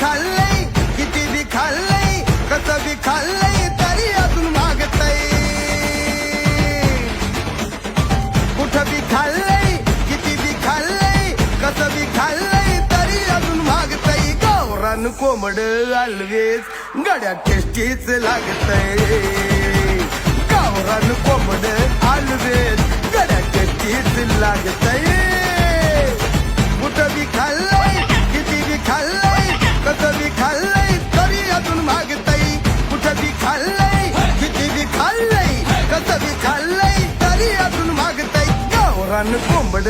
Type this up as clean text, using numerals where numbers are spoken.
खाल्लंय किती बी खाल्लंय कसं बी खाल्लंय तरी अजून मागतय कुठं बी खाल्लंय किती बी खाल्लंय कसं बी खाल्लंय तरी अजून मागतय गावरान कोंबड always गड्या टेस्टीच लागतय गावरान कोंबड always गड्या टेस्टीच लागतय कुठं बी खाल्लंय किती बी खाल्लंय कसं बी खाल्लंय तरी अजून मागतय कुठं बी खाल्लंय किती बी खाल्लंय कसं बी खाल्लंय तरी अजून मागतय गावरान कोंबड